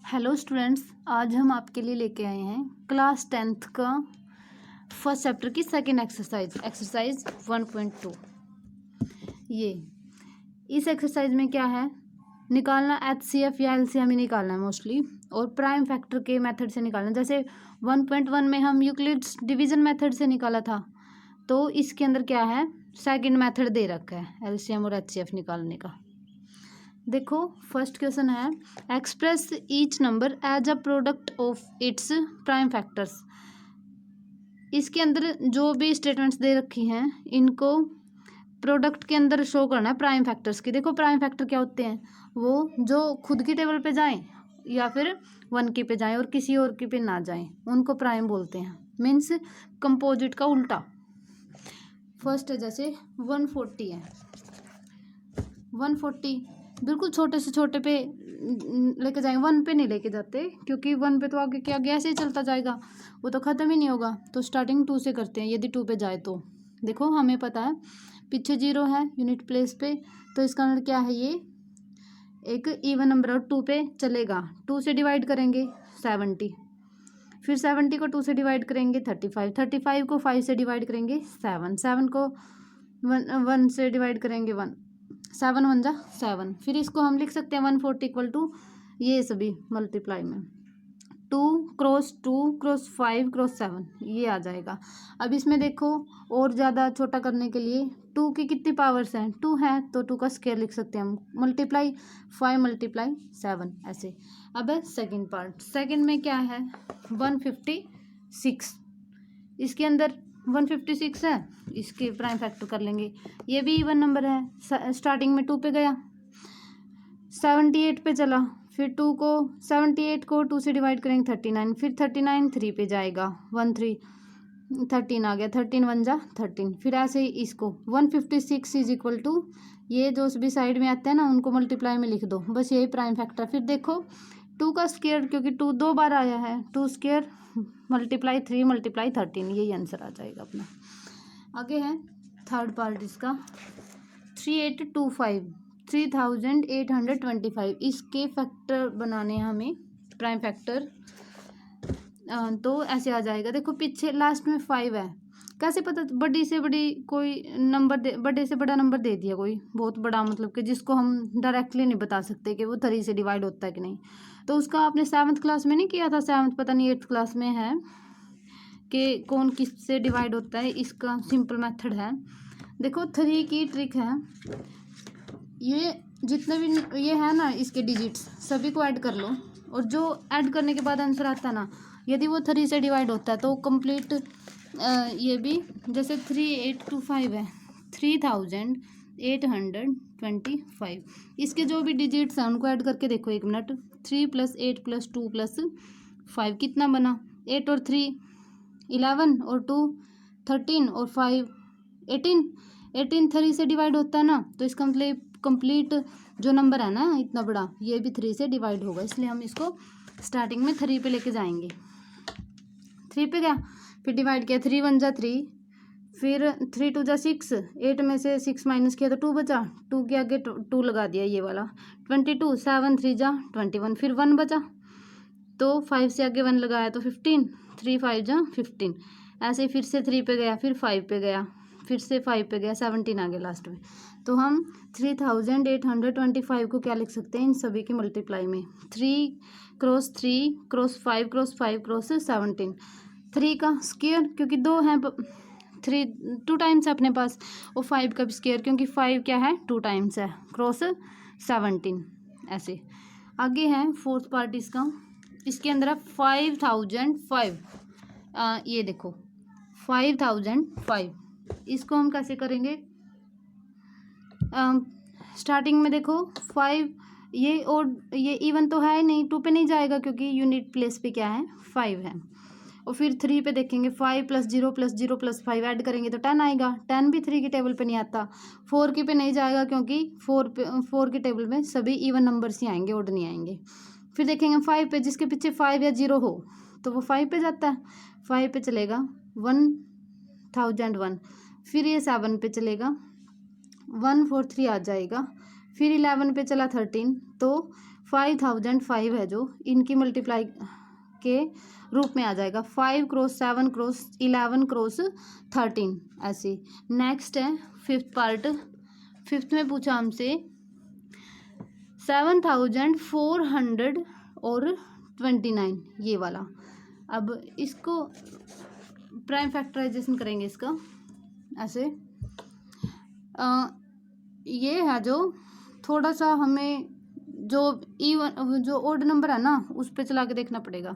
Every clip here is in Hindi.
हेलो स्टूडेंट्स, आज हम आपके लिए लेके आए हैं क्लास 10th का फर्स्ट चैप्टर की सेकंड एक्सरसाइज 1.2। ये इस एक्सरसाइज में क्या है, निकालना HCF या LCM ही निकालना है मोस्टली, और प्राइम फैक्टर के मेथड से निकालना। जैसे 1.1 में हम यूक्लिड्स डिवीजन मेथड से निकाला था, तो इसके अंदर क्या है, सेकंड मेथड दे रखा है LCM और HCF निकालने का। देखो फर्स्ट क्वेश्चन है, express each number as a product of its prime factors. इसके अंदर जो भी स्टेटमेंट्स दे रखी हैं इनको प्रोडक्ट के अंदर शो करना है प्राइम फैक्टर्स की। देखो प्राइम फैक्टर क्या होते हैं, वो जो खुद की टेबल पे जाएं या फिर 1 की पे जाएं और किसी और की पे ना जाएं, उनको प्राइम बोलते हैं। मीन्स कंपोजिट का उल्टा। फर्स्ट है जैसे 140 है, 140 बिल्कुल छोटे से छोटे पे लेके जाएंगे, 1 पे नहीं लेके जाते, क्योंकि 1 पे तो आगे क्या गया ऐसे ही चलता जाएगा, वो तो ख़त्म ही नहीं होगा। तो स्टार्टिंग 2 से करते हैं, यदि 2 पे जाए तो देखो हमें पता है पीछे 0 है यूनिट प्लेस पे, तो इसका मतलब क्या है, ये एक इवन नंबर और 2 पे चलेगा। 2 से डिवाइड करेंगे 70, फिर 70 को 2 से डिवाइड करेंगे 35, 35 को 5 से डिवाइड करेंगे 7, 7 को 1 से डिवाइड करेंगे 1, 7 1 जा 7। फिर इसको हम लिख सकते हैं 140 इक्वल टू ये सभी मल्टीप्लाई में 2 क्रॉस 2 क्रॉस 5 क्रॉस 7, ये आ जाएगा। अब इसमें देखो और ज़्यादा छोटा करने के लिए 2 की कितनी पावर्स हैं, 2 है तो 2 का स्क्वायर लिख सकते हैं हम, मल्टीप्लाई 5 मल्टीप्लाई 7 ऐसे। अब है सेकेंड पार्ट, सेकेंड में क्या है 156, इसके अंदर 156 है, इसके प्राइम फैक्टर कर लेंगे। ये भी इवन नंबर है, स्टार्टिंग में 2 पे गया 78 पे चला, फिर 2 को 78 को 2 से डिवाइड करेंगे 39, फिर 39 3 पे जाएगा 1 3 13 आ गया, 13 1 जा 13। फिर ऐसे ही इसको 156 इज इक्वल टू ये जो भी साइड में आते हैं ना उनको मल्टीप्लाई में लिख दो, बस यही प्राइम फैक्टर। फिर देखो 2 का स्क्वायर, क्योंकि 2 2 बार आया है, 2 स्क्वायर मल्टीप्लाई 3 मल्टीप्लाई 13, यही आंसर आ जाएगा अपना। आगे है थर्ड पार्ट इसका 3825, 3825, इसके फैक्टर बनाने हैं हमें प्राइम फैक्टर। तो ऐसे आ जाएगा। देखो पीछे लास्ट में 5 है, कैसे पता, बड़ी से बड़ी कोई नंबर दे, बड़े से बड़ा नंबर दे दिया कोई बहुत बड़ा, मतलब कि जिसको हम डायरेक्टली नहीं बता सकते कि वो 3 से डिवाइड होता है कि नहीं। तो उसका आपने 7th क्लास में नहीं किया था, 7th पता नहीं 8th क्लास में है कि कौन किस से डिवाइड होता है, इसका सिंपल मेथड है। देखो 3 की ट्रिक है, ये जितने भी ये है ना इसके डिजिट्स सभी को ऐड कर लो, और जो ऐड करने के बाद आंसर आता है ना, यदि वो 3 से डिवाइड होता है तो कंप्लीट ये भी जैसे 3825 है 3825, इसके जो भी डिजिट्स हैं उनको ऐड करके देखो 1 मिनट। 3 + 8 + 2 + 5 कितना बना, 8 और 3 11 और 2 13 और 5 18, 18 3 से डिवाइड होता है ना, तो इसका मतलब कंप्लीट जो नंबर है ना इतना बड़ा, ये भी 3 से डिवाइड होगा, इसलिए हम इसको स्टार्टिंग में 3 पे लेके जाएंगे। 3 पे गया, फिर डिवाइड किया 3 1 जा 3, फिर 3 2 जा 6, 8 में से 6 माइनस किया तो 2 बचा, 2 के आगे 2 लगा दिया ये वाला 22, 7 3 जा 21, फिर 1 बचा तो 5 से आगे 1 लगाया तो 15, 3 5 जा 15। ऐसे ही फिर से 3 पे गया, फिर 5 पे गया, फिर से 5 पे गया, 17 आ गया लास्ट में। तो हम 3825 को क्या लिख सकते हैं इन सभी की मल्टीप्लाई में, 3 क्रॉस 3 क्रॉस 5 क्रॉस 5 क्रॉस 17, 3 का स्क्वायर क्योंकि 2 हैं, 3 2 टाइम्स है अपने पास, और 5 का भी स्क्वायर क्योंकि 5 क्या है 2 टाइम्स है, क्रॉस 17 ऐसे। आगे है फोर्थ पार्ट इसका, इसके अंदर है 5005, ये देखो 5005, इसको हम कैसे करेंगे, स्टार्टिंग में देखो 5, ये और ये इवन तो है ही नहीं, 2 पे नहीं जाएगा क्योंकि यूनिट प्लेस पे क्या है 5 है, और फिर 3 पे देखेंगे 5 + 0 + 0 + 5 ऐड करेंगे तो 10 आएगा, 10 भी 3 की टेबल पे नहीं आता, 4 की पे नहीं जाएगा क्योंकि 4 की टेबल में सभी इवन नंबर्स ही आएंगे, ओड नहीं आएंगे। फिर देखेंगे 5 पे, जिसके पीछे 5 या 0 हो तो वो 5 पे जाता है, 5 पे चलेगा 1001, फिर ये 7 पे चलेगा 143 आ जाएगा, फिर 11 पे चला 13 तो 5005 है जो इनकी मल्टीप्लाई के रूप में आ जाएगा। 5 क्रॉस 7 क्रॉस 11 क्रॉस 13 ऐसे। नेक्स्ट है फिफ्थ पार्ट। फिफ्थ में पूछा हमसे 7400 और 29 ये वाला। अब इसको प्राइम फैक्टराइजेशन करेंगे इसका ऐसे। ये है जो थोड़ा सा हमें जो इवन जो ओड नंबर है ना उस पे चला के देखना पड़ेगा।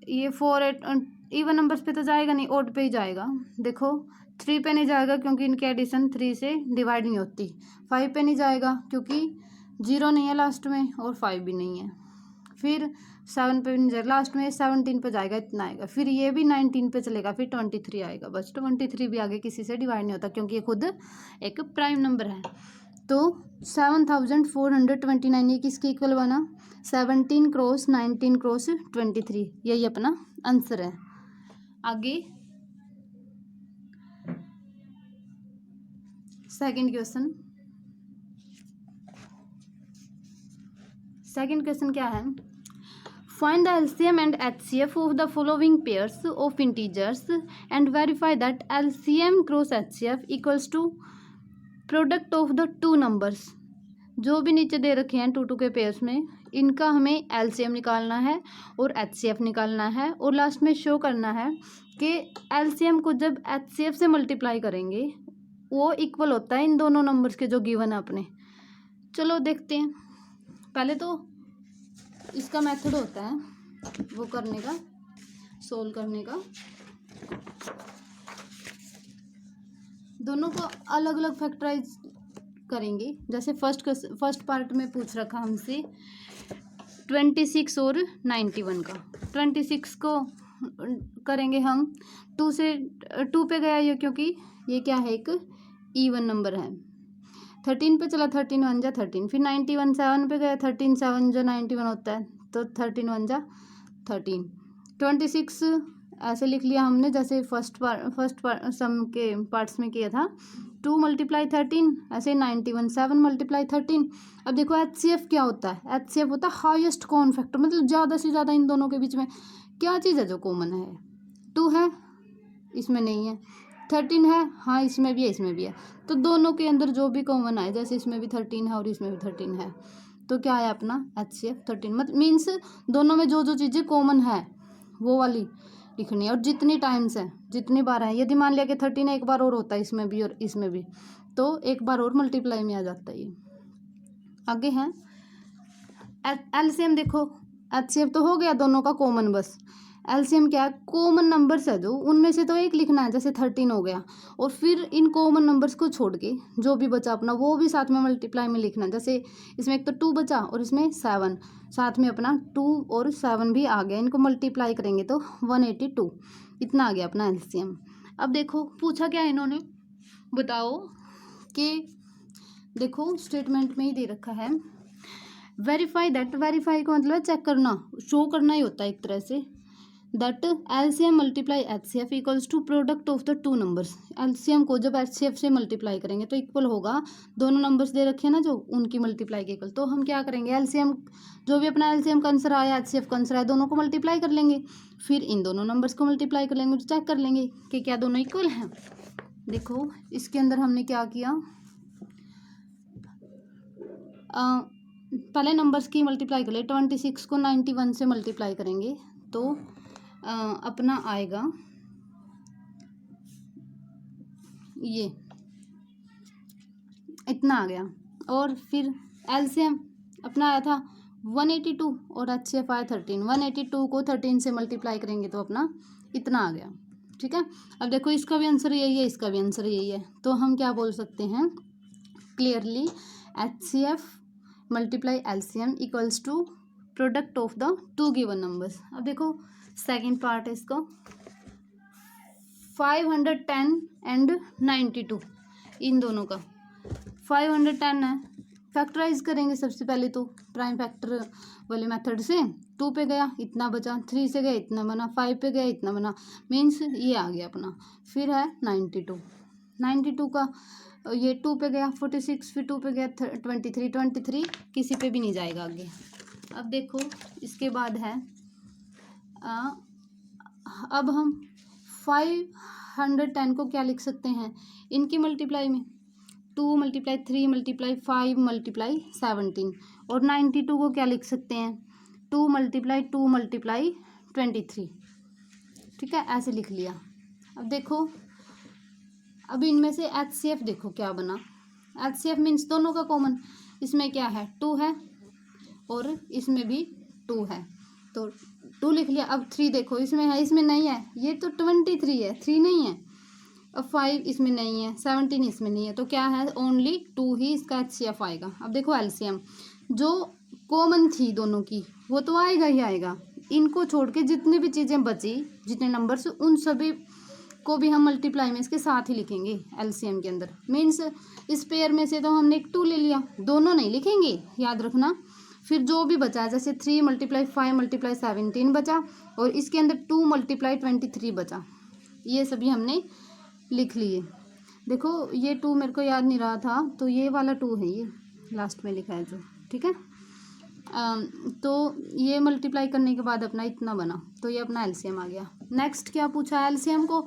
ये 4 8 इवन नंबर्स पे तो जाएगा नहीं, ओड पे ही जाएगा। देखो 3 पे नहीं जाएगा क्योंकि इनकी एडिशन 3 से डिवाइड नहीं होती। 5 पे नहीं जाएगा क्योंकि 0 नहीं है लास्ट में और 5 भी नहीं है। फिर 7 पे भी नहीं जाएगा, लास्ट में 17 पे जाएगा, इतना आएगा। फिर ये भी 19 पे चलेगा, फिर 23 आएगा। बस 23 भी आगे किसी से डिवाइड नहीं होता क्योंकि ये खुद एक प्राइम नंबर है। तो 7429 ये किसके इक्वल बना? 17 क्रॉस 19 क्रॉस 23, यही अपना आंसर है। आगे सेकंड क्वेश्चन। सेकंड क्वेश्चन क्या है? Find the LCM and HCF of the following pairs of integers and verify that LCM cross HCF equals to product of the two numbers। जो भी नीचे दे रखे हैं 2 2 के पेयर्स में, इनका हमें LCM निकालना है और HCF निकालना है और लास्ट में शो करना है कि LCM को जब HCF से मल्टीप्लाई करेंगे वो इक्वल होता है इन दोनों नंबर्स के जो गिवन है अपने। चलो देखते हैं। पहले तो इसका मेथड होता है वो करने का, सोल्व करने का। दोनों को अलग अलग फैक्टराइज करेंगे। जैसे फर्स्ट पार्ट में पूछ रखा हमसे 26 और 91 का। 26 को करेंगे हम 2 से 2 पे गया ये क्योंकि ये क्या है एक इवन नंबर है। 13 पे चला 13 1 जा 13। फिर 91 7 पे गया 13 7 जो 91 होता है तो 13 1 जा 13। 26 ऐसे लिख लिया हमने जैसे फर्स्ट सम के पार्ट्स में किया था। 2 × 13 ऐसे 91 7 × 13। अब देखो HCF क्या होता है? HCF होता है हाईएस्ट कॉमन फैक्टर, मतलब ज़्यादा से ज़्यादा इन दोनों के बीच में क्या चीज़ है जो कॉमन है? 2 है, इसमें नहीं है। 13 है, हाँ इसमें भी है इसमें भी है। तो दोनों के अंदर जो भी कॉमन आए, जैसे इसमें भी 13 है और इसमें भी 13 है, तो क्या है अपना HCF 13। मतलब मीन्स दोनों में जो जो चीज़ें कॉमन है वो वाली लिखनी है। और जितनी टाइम्स है, जितनी बार है, यदि मान लिया कि 13 एक बार और होता है इसमें भी और इसमें भी, तो एक बार और मल्टीप्लाई में आ जाता है ये। आगे है LCM। देखो HCF तो हो गया दोनों का कॉमन, बस LCM क्या है? कॉमन नंबर्स है जो, उनमें से तो एक लिखना है। जैसे 13 हो गया और फिर इन कॉमन नंबर्स को छोड़ के जो भी बचा अपना वो भी साथ में मल्टीप्लाई में लिखना है। जैसे इसमें एक तो 2 बचा और इसमें 7, साथ में अपना 2 और 7 भी आ गया। इनको मल्टीप्लाई करेंगे तो 182 इतना आ गया अपना LCM। अब देखो पूछा क्या इन्होंने, बताओ कि देखो स्टेटमेंट में ही दे रखा है वेरीफाई दैट। वेरीफाई का मतलब चेक करना, शो करना ही होता है एक तरह से। That LCM multiply HCF equals to product of the two numbers. LCM को जब HCF से मल्टीप्लाई करेंगे तो इक्वल होगा दोनों नंबर्स दे रखे हैं ना जो, उनकी मल्टीप्लाई के इक्वल। तो हम क्या करेंगे, LCM जो भी अपना LCM का आंसर आया, HCF का आंसर आया, दोनों को मल्टीप्लाई कर लेंगे। फिर इन दोनों नंबर्स को मल्टीप्लाई कर लेंगे, चेक कर लेंगे कि क्या दोनों इक्वल हैं। देखो इसके अंदर हमने क्या किया, पहले नंबर्स की मल्टीप्लाई कर ले। 26 को 91 से मल्टीप्लाई करेंगे तो अपना आएगा ये इतना आ गया। और फिर LCM अपना आया था 182 और HCF आया 13। 182 को 13 से मल्टीप्लाई करेंगे तो अपना इतना आ गया। ठीक है, अब देखो इसका भी आंसर यही है, इसका भी आंसर यही है। तो हम क्या बोल सकते हैं clearly, HCF multiply LCM equals to product of the two given numbers. अब देखो सेकेंड पार्ट है इसका 510 एंड 92, इन दोनों का 510 है। फैक्टराइज करेंगे सबसे पहले तो प्राइम फैक्टर वाले मेथड से। 2 पे गया इतना बचा, 3 से गया इतना बना, 5 पे गया इतना बना, मीन्स ये आ गया अपना। फिर है 92 का ये 2 पे गया 46, फिर 2 पे गया 23 किसी पे भी नहीं जाएगा आगे। अब देखो इसके बाद है अब हम 510 को क्या लिख सकते हैं इनकी मल्टीप्लाई में, 2 मल्टीप्लाई 3 मल्टीप्लाई 5 मल्टीप्लाई 17। और 92 को क्या लिख सकते हैं 2 मल्टीप्लाई 2 मल्टीप्लाई 23। ठीक है, ऐसे लिख लिया। अब देखो अब इनमें से HCF देखो क्या बना। HCF मीन्स दोनों का कॉमन, इसमें क्या है 2 है और इसमें भी 2 है, तो 2 लिख लिया। अब 3 देखो इसमें है, इसमें नहीं है, ये तो 23 है, 3 नहीं है। अब 5 इसमें नहीं है, 17 इसमें नहीं है, तो क्या है ओनली 2 ही इसका HCF आएगा। अब देखो LCM जो कॉमन थी दोनों की वो तो आएगा ही आएगा। इनको छोड़ के जितनी भी चीज़ें बची, जितने नंबर्स, उन सभी को भी हम मल्टीप्लाई में इसके साथ ही लिखेंगे LCM के अंदर। मीन्स इस पेयर में से तो हमने एक 2 ले लिया, दोनों नहीं लिखेंगे, याद रखना। फिर जो भी बचा, जैसे 3 मल्टीप्लाई 5 मल्टीप्लाई 17 बचा, और इसके अंदर 2 मल्टीप्लाई 23 बचा, ये सभी हमने लिख लिए। देखो ये 2 मेरे को याद नहीं रहा था, तो ये वाला 2 है, ये लास्ट में लिखा है जो। ठीक है, तो ये मल्टीप्लाई करने के बाद अपना इतना बना, तो ये अपना LCM आ गया। नेक्स्ट क्या पूछा है, LCM को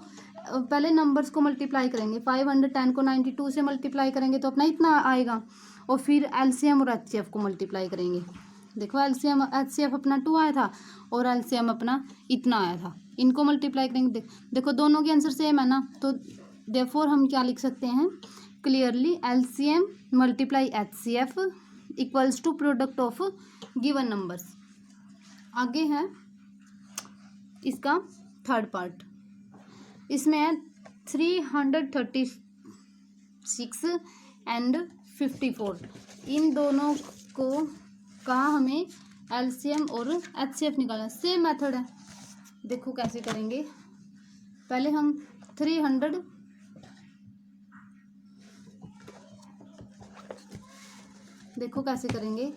पहले नंबर्स को मल्टीप्लाई करेंगे, 510 को 92 से मल्टीप्लाई करेंगे तो अपना इतना आएगा, और फिर LCM और HCF को मल्टीप्लाई करेंगे। देखो LCM HCF अपना 2 आया था और LCM अपना इतना आया था, इनको मल्टीप्लाई करेंगे। देखो दोनों के आंसर सेम है ना, तो देयरफॉर हम क्या लिख सकते हैं clearly, LCM multiply HCF equals to product of given numbers. आगे है इसका थर्ड पार्ट, इसमें है 336 एंड 54। इन दोनों को का हमें LCM और HCF निकालना। सेम मेथड है, देखो कैसे करेंगे। पहले हम 300 देखो कैसे करेंगे,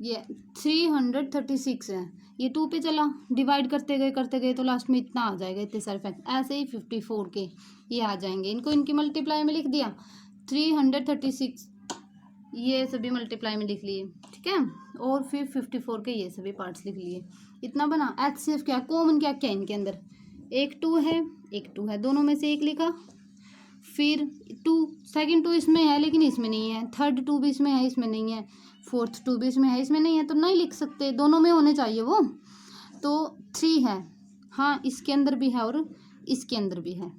ये 336 है, ये 2 पे चला, डिवाइड करते गए तो लास्ट में इतना आ जाएगा, इतने सारे फैक्ट। ऐसे ही 54 के ये आ जाएंगे, इनको इनकी मल्टीप्लाई में लिख दिया, 336 ये सभी मल्टीप्लाई में लिख लिए। ठीक है, और फिर 54 के ये सभी पार्ट्स लिख लिए, इतना बना। HCF क्या कॉमन क्या क्या इनके अंदर, एक 2 है एक 2 है, दोनों में से एक लिखा। फिर 2 सेकंड 2 इसमें है लेकिन इसमें नहीं है, थर्ड 2 भी इसमें है इसमें नहीं है, फोर्थ 2 भी इसमें है इसमें नहीं है, तो नहीं लिख सकते, दोनों में होने चाहिए वो। तो 3 है, हाँ इसके अंदर भी है और इसके अंदर भी है,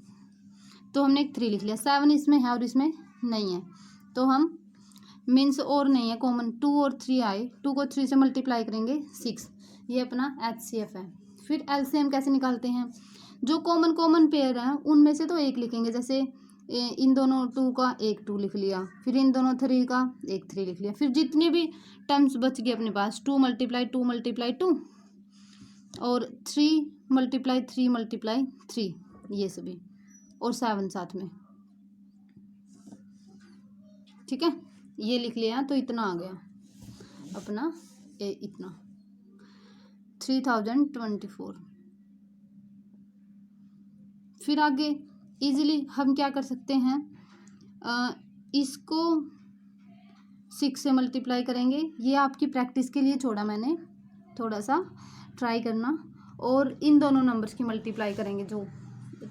तो हमने एक 3 लिख लिया। 7 इसमें है और इसमें नहीं है, तो हम मीन्स और नहीं है कॉमन, 2 और 3 आए, 2 को 3 से मल्टीप्लाई करेंगे 6, ये अपना HCF है। फिर LCM कैसे निकालते हैं, जो कॉमन पेयर हैं उनमें से तो एक लिखेंगे, जैसे इन दोनों 2 का एक 2 लिख लिया, फिर इन दोनों 3 का एक 3 लिख लिया, फिर जितने भी टर्म्स बच गए अपने पास 2 मल्टीप्लाई 2 मल्टीप्लाई 2 और 3 मल्टीप्लाई 3 मल्टीप्लाई 3 ये सभी, और 7 साथ में। ठीक है, ये लिख लिया, तो इतना आ गया अपना इतना 3024। फिर आगे इजीली हम क्या कर सकते हैं, इसको 6 से मल्टीप्लाई करेंगे, ये आपकी प्रैक्टिस के लिए छोड़ा मैंने, थोड़ा सा ट्राई करना। और इन दोनों नंबर्स की मल्टीप्लाई करेंगे, जो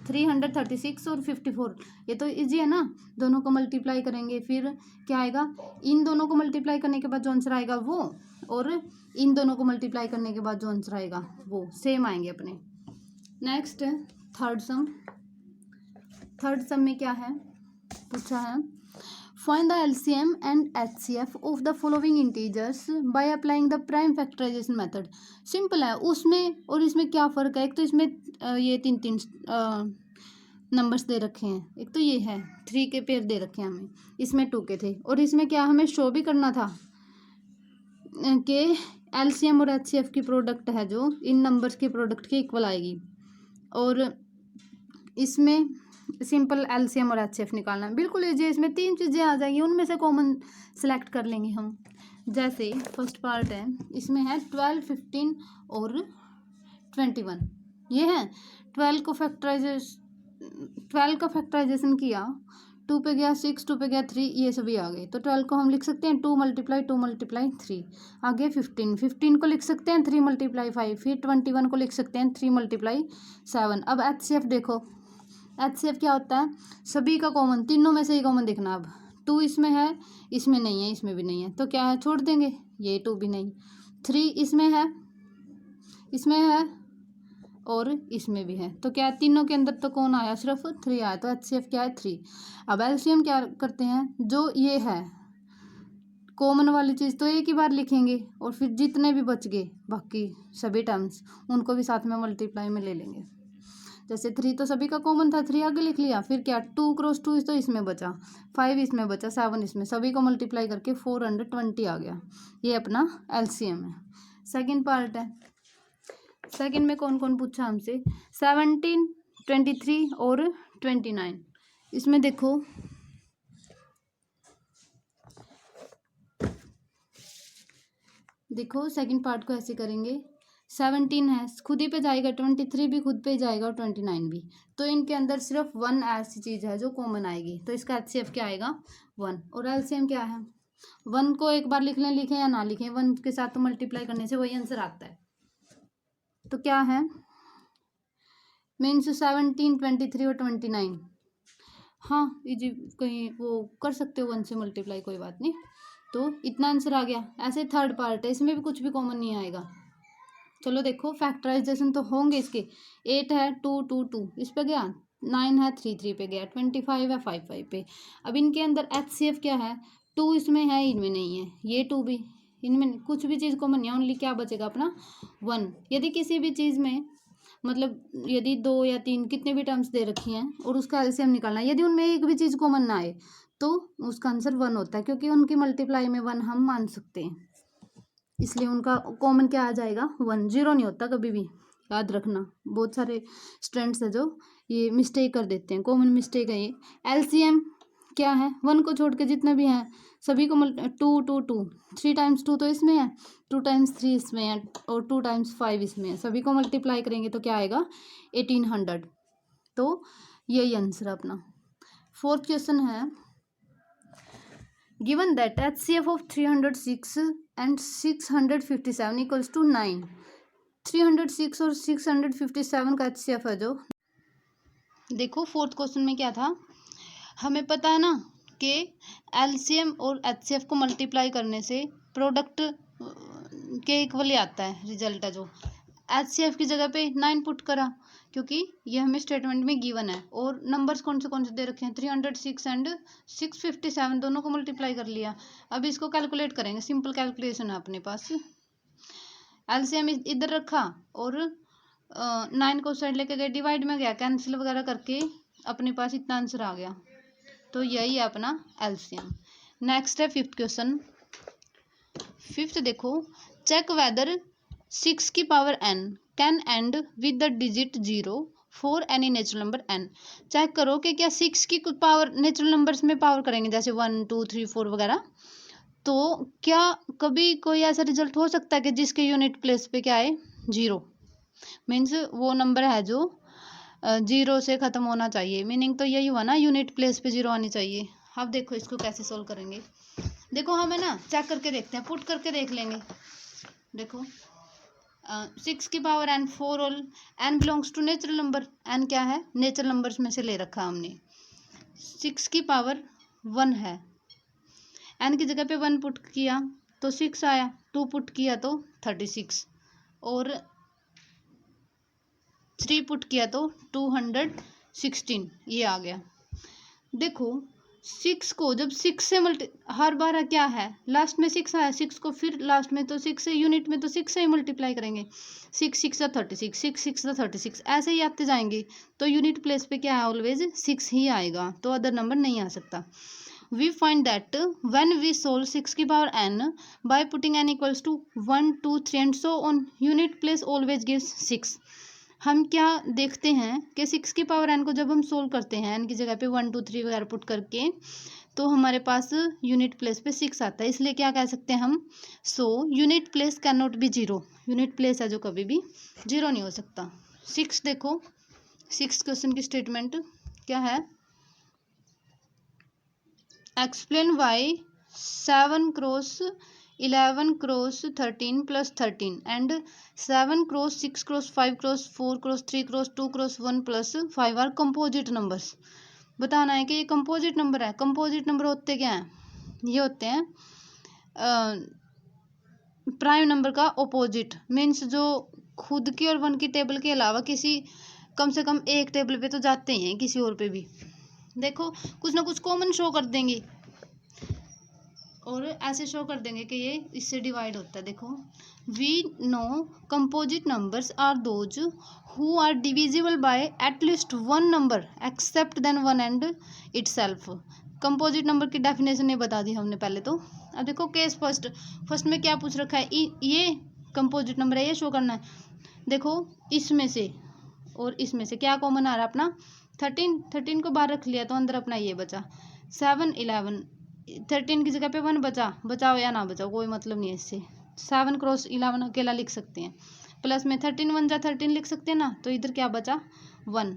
336 और 54, ये तो इजी है ना, दोनों को मल्टीप्लाई करेंगे, फिर क्या आएगा, इन दोनों को मल्टीप्लाई करने के बाद जो आंसर आएगा वो, और इन दोनों को मल्टीप्लाई करने के बाद जो आंसर आएगा वो सेम आएंगे अपने। नेक्स्ट है थर्ड सम। थर्ड सम में क्या है पूछा है, find the LCM and HCF of the following integers by applying the prime factorisation method. Simple है, उसमें और इसमें क्या फ़र्क है, एक तो इसमें ये 3 नंबर्स दे रखे हैं, एक तो ये है 3 के पेयर दे रखे हैं हमें, इसमें 2 के थे, और इसमें क्या हमें शो भी करना था कि LCM और HCF की प्रोडक्ट है जो इन नंबर्स के प्रोडक्ट के इक्वल आएगी, और इसमें सिंपल LCM और HCF निकालना है, बिल्कुल इजी है। इसमें 3 चीज़ें आ जाएंगी, उनमें से कॉमन सेलेक्ट कर लेंगे हम। जैसे फर्स्ट पार्ट है, इसमें है 12 15 और 21, ये है 12 का फैक्टराइजेशन किया 2 पे गया 6, 2 पे गया 3, ये सभी आ गए। तो 12 को हम लिख सकते हैं 2 × 2 × 3, आगे 15, 15 को लिख सकते हैं 3 × 5, फिर 21 को लिख सकते हैं 3 × 7। अब HCF देखो, HCF क्या होता है, सभी का कॉमन, तीनों में से ही कॉमन देखना। अब 2 इसमें है, इसमें नहीं है, इसमें भी नहीं है, तो क्या है, छोड़ देंगे, ये 2 भी नहीं। 3 इसमें है, इसमें है और इसमें भी है, तो क्या है, तीनों के अंदर तो कौन आया, सिर्फ 3 आया, तो HCF क्या है 3। अब LCM क्या करते हैं, जो ये है कॉमन वाली चीज़ तो एक ही बार लिखेंगे और फिर जितने भी बच गए बाकी सभी टर्म्स उनको भी साथ में मल्टीप्लाई में ले लेंगे। जैसे 3 तो सभी का कॉमन था, 3 आगे लिख लिया, फिर क्या 2 × 2 तो इसमें बचा, 5 इसमें बचा, 7 इसमें, सभी को मल्टीप्लाई करके 420 आ गया। ये अपना LCM है। सेकंड पार्ट है, सेकंड में कौन कौन पूछा हमसे, 17, 23 और 29। इसमें देखो सेकंड पार्ट को ऐसे करेंगे, 17 है खुद ही पे जाएगा, 23 भी खुद पे ही जाएगा और 29 भी, तो इनके अंदर सिर्फ 1 ऐसी चीज़ है जो कॉमन आएगी, तो इसका HCF क्या आएगा 1। और LCM क्या है, 1 को एक बार लिख लें, लिखें या ना लिखें, 1 के साथ तो मल्टीप्लाई करने से वही आंसर आता है। तो क्या है, मीन्स 17, 23 और 29, हाँ इजी, कहीं वो कर सकते हो 1 से मल्टीप्लाई, कोई बात नहीं। तो इतना आंसर आ गया। ऐसे थर्ड पार्ट है, इसमें भी कुछ भी कॉमन नहीं आएगा। चलो देखो फैक्टराइजेशन तो होंगे इसके, 8 है 2, 2, 2 इस पे गया, 9 है 3, 3 पे गया, 25 है 5, 5 पे। अब इनके अंदर HCF क्या है, 2 इसमें है, इनमें नहीं है, ये 2 भी, इनमें कुछ भी चीज़ कॉमन नहीं है, ओनली क्या बचेगा अपना 1। यदि किसी भी चीज़ में मतलब यदि 2 या 3 कितने भी टर्म्स दे रखी हैं और उसका LCM निकालना है, यदि उनमें एक भी चीज़ कॉमन ना आए तो उसका आंसर 1 होता है, क्योंकि उनकी मल्टीप्लाई में 1 हम मान सकते हैं, इसलिए उनका कॉमन क्या आ जाएगा 1, 0 नहीं होता कभी भी, याद रखना। बहुत सारे स्टूडेंट्स हैं जो ये मिस्टेक कर देते हैं, कॉमन मिस्टेक है ये। LCM क्या है, 1 को छोड़ के जितने भी हैं सभी को 2, 2, 2, 3 × 2 तो इसमें है, 2 × 3 इसमें है और 2 × 5 इसमें है, सभी को मल्टीप्लाई करेंगे तो क्या आएगा 1800। तो यही आंसर अपना। फोर्थ क्वेश्चन है, given that HCF of 306 and 657 equals to 9, 306 और 657 का HCF है जो, देखो फोर्थ क्वेश्चन में क्या था, हमें पता है ना कि LCM और HCF को मल्टीप्लाई करने से प्रोडक्ट के इक्वली आता है, रिजल्ट है जो। HCF की जगह पे 9 पुट करा, क्योंकि ये हमें स्टेटमेंट में गिवन है, और नंबर्स कौन से दे रखे हैं, 306 एंड 657, दोनों को मल्टीप्लाई कर लिया। अब इसको कैलकुलेट करेंगे, सिंपल कैलकुलेशन है अपने पास। LCM इधर रखा और 9 को साइड लेके गए, डिवाइड में गया, कैंसिल वगैरह करके अपने पास इतना आंसर आ गया, तो यही है अपना LCM। नेक्स्ट है फिफ्थ क्वेश्चन। फिफ्थ देखो, चेक वेदर 6 की power n can end with the digit 0 for any natural number n। Check करो कि क्या 6 की पावर नेचुरल नंबर्स में पावर करेंगे, जैसे 1, 2, 3, 4 वगैरह, तो क्या कभी कोई ऐसा रिजल्ट हो सकता है कि जिसके यूनिट प्लेस पे क्या है 0, मीन्स वो नंबर है जो 0 से ख़त्म होना चाहिए, मीनिंग तो यही हुआ ना, यूनिट प्लेस पे 0 आनी चाहिए। अब देखो इसको कैसे सोल्व करेंगे, देखो हमें ना चेक करके देखते हैं, पुट करके देख लेंगे। देखो 6 की power n 4 all, n belongs to natural number, n क्या है नेचुरल नंबर्स में से ले रखा हमने। 6 की पावर 1 है, n की जगह पे 1 पुट किया तो 6 आया, 2 पुट किया तो 36 और 3 पुट किया तो 216, ये आ गया। देखो 6 को जब 6 से हर बार क्या है लास्ट में 6 आया, 6 को फिर लास्ट में तो 6 से, यूनिट में तो 6 से ही मल्टीप्लाई करेंगे, 6 6 36, 6 6 36, ऐसे ही आते जाएंगे, तो यूनिट प्लेस पे क्या है ऑलवेज 6 ही आएगा, तो अदर नंबर नहीं आ सकता। We find that when we solve 6 की power n by putting n equals to 1, 2, 3 and so on, unit place always gives 6। हम क्या देखते हैं कि 6 की पावर n को जब हम सोल्व करते हैं, n की जगह पे 1, 2, 3 वगैरह पुट करके, तो हमारे पास यूनिट प्लेस पे 6 आता है, इसलिए क्या कह सकते हैं हम, so unit place can not be 0, unit place है जो कभी भी 0 नहीं हो सकता। 6 देखो 6 क्वेश्चन की स्टेटमेंट क्या है, explain why 7 cross 11 cross 13 plus 13 and 7 cross 6 cross 5 cross 4 cross 3 cross 2 cross 1 plus 5 are composite numbers. बताना है कि ये कंपोजिट नंबर है। कंपोजिट नंबर होते क्या हैं? ये होते हैं प्राइम नंबर का ऑपोजिट, मीन्स जो खुद की और वन की टेबल के अलावा किसी कम से कम एक टेबल पे तो जाते हैं, किसी और पे भी। देखो कुछ ना कुछ कॉमन शो कर देंगे और ऐसे शो कर देंगे कि ये इससे डिवाइड होता है। देखो we know composite numbers are those who are divisible by at least one number except than one and itself. Composite number की डेफिनेशन ये बता दी हमने पहले तो। अब देखो केस फर्स्ट में क्या पूछ रखा है, ये कंपोजिट नंबर है, ये शो करना है। देखो इसमें से और इसमें से क्या कॉमन आ रहा है अपना 13 को बाहर रख लिया तो अंदर अपना ये बचा 7 11। 13 की जगह पे 1 बचाओ या ना बचाओ कोई मतलब नहीं है इससे। 7 क्रॉस 11 अकेला लिख सकते हैं, प्लस में 13 1 जा 13 लिख सकते हैं ना, तो इधर क्या बचा 1।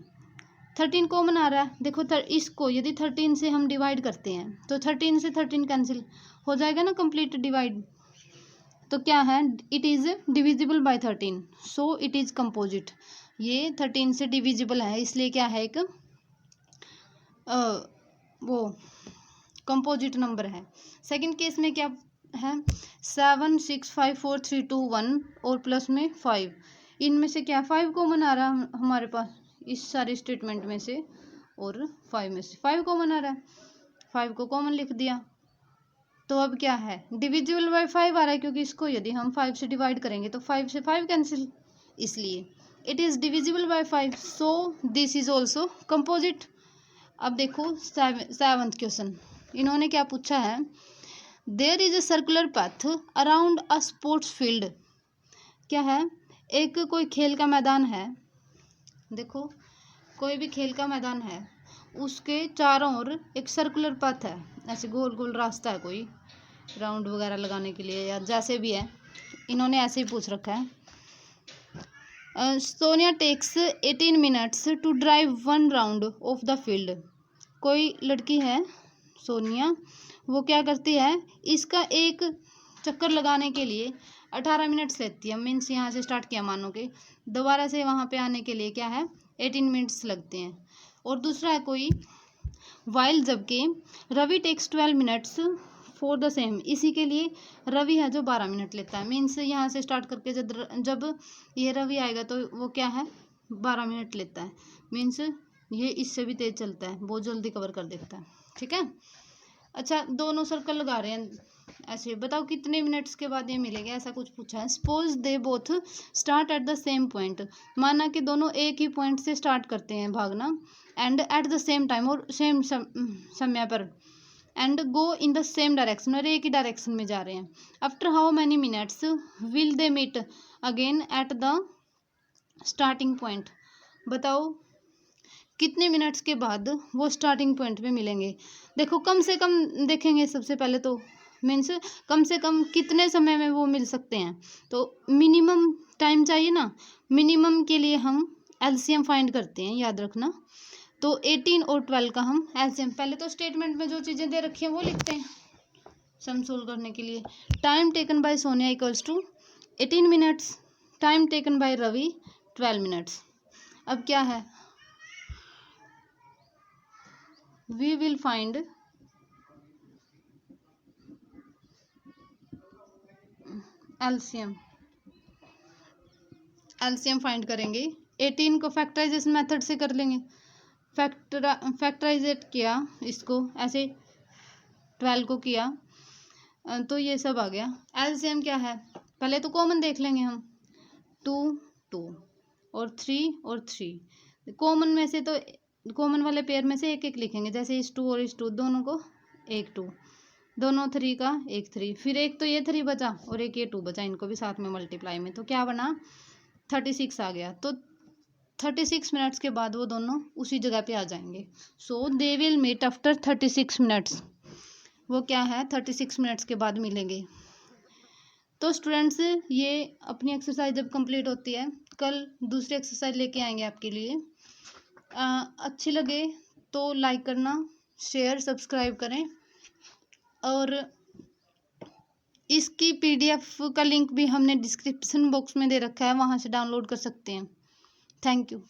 13 कॉमन आ रहा है। देखो इसको यदि 13 से हम डिवाइड करते हैं तो 13 से 13 कैंसिल हो जाएगा ना, कंप्लीट डिवाइड। तो क्या है, it is divisible bye 13 so it is composite. ये 13 से डिविजिबल है इसलिए क्या है, एक वो कंपोजिट नंबर है। सेकंड केस में क्या है, 7 6 5 4 3 2 1 और प्लस में 5। इनमें से क्या 5 कॉमन आ रहा है हमारे पास इस सारे स्टेटमेंट में से, और 5 में से 5 कॉमन आ रहा है, 5 को कॉमन लिख दिया। तो अब क्या है, डिविजिबल बाय 5 आ रहा है क्योंकि इसको यदि हम 5 से डिवाइड करेंगे तो 5 से 5 कैंसिल, इसलिए it is divisible by 5 so this is also composite. अब देखो 7th क्वेश्चन, इन्होंने क्या पूछा है, there is a circular path around a sports field. क्या है, एक कोई खेल का मैदान है। देखो कोई भी खेल का मैदान है, उसके चारों ओर एक सर्कुलर पाथ है, ऐसे गोल गोल रास्ता है कोई राउंड वगैरह लगाने के लिए या जैसे भी है, इन्होंने ऐसे ही पूछ रखा है। Sonia takes 18 minutes to drive 1 round of the field. कोई लड़की है सोनिया, वो क्या करती है, इसका एक चक्कर लगाने के लिए 18 मिनट्स लेती है। मीन्स यहाँ से स्टार्ट किया मानो कि दोबारा से वहाँ पे आने के लिए क्या है 18 मिनट्स लगते हैं। और दूसरा है कोई वाइल, जबकि Ravi takes 12 minutes for the same. इसी के लिए रवि है जो 12 मिनट लेता है। मीन्स यहाँ से स्टार्ट करके जब ये रवि आएगा तो वो क्या है 12 मिनट लेता है। मीन्स ये इससे भी तेज चलता है, बहुत जल्दी कवर कर देता है। ठीक है, अच्छा दोनों सर्कल लगा रहे हैं ऐसे, बताओ कितने मिनट्स के बाद ये मिलेगा, ऐसा कुछ पूछा है। Suppose they both start at the same point. माना कि दोनों एक ही पॉइंट से स्टार्ट करते हैं भागना, and at the same time और सेम समय पर, and go in the same direction और एक ही डायरेक्शन में जा रहे हैं। After how many minutes will they meet again at the starting point. बताओ कितने मिनट्स के बाद वो स्टार्टिंग पॉइंट पे मिलेंगे। देखो कम से कम देखेंगे सबसे पहले तो, मीन्स कम से कम कितने समय में वो मिल सकते हैं, तो मिनिमम टाइम चाहिए ना। मिनिमम के लिए हम एलसीएम फाइंड करते हैं, याद रखना। तो 18 और 12 का हम एलसीएम, पहले तो स्टेटमेंट में जो चीज़ें दे रखी हैं वो लिखते हैं सम सोल्व करने के लिए। Time taken by Sonia equals to 18 minutes, time taken by Ravi 12 minutes. अब क्या है, we will find LCM find करेंगे। 18 को फैक्टराइजेशन मेथड से कर लेंगे, फैक्टराइजेट किया इसको ऐसे, 12 को किया तो ये सब आ गया। एलसीएम क्या है, पहले तो कॉमन देख लेंगे हम, 2 2 और 3 और 3। कॉमन में से तो कॉमन वाले पेयर में से एक एक लिखेंगे, जैसे इस 2 और इस 2 दोनों को एक 2, दोनों 3 का एक 3, फिर एक तो ये 3 बचा और एक ये 2 बचा, इनको भी साथ में मल्टीप्लाई में, तो क्या बना 36 आ गया। तो 36 मिनट्स के बाद वो दोनों उसी जगह पे आ जाएंगे। So they will meet after 36 minutes. वो क्या है 36 मिनट्स के बाद मिलेंगे। तो स्टूडेंट्स ये अपनी एक्सरसाइज जब कंप्लीट होती है, कल दूसरी एक्सरसाइज लेके आएंगे आपके लिए। अच्छी लगे तो लाइक करना, शेयर सब्सक्राइब करें। और इसकी पीडीएफ का लिंक भी हमने डिस्क्रिप्शन बॉक्स में दे रखा है, वहाँ से डाउनलोड कर सकते हैं। Thank you.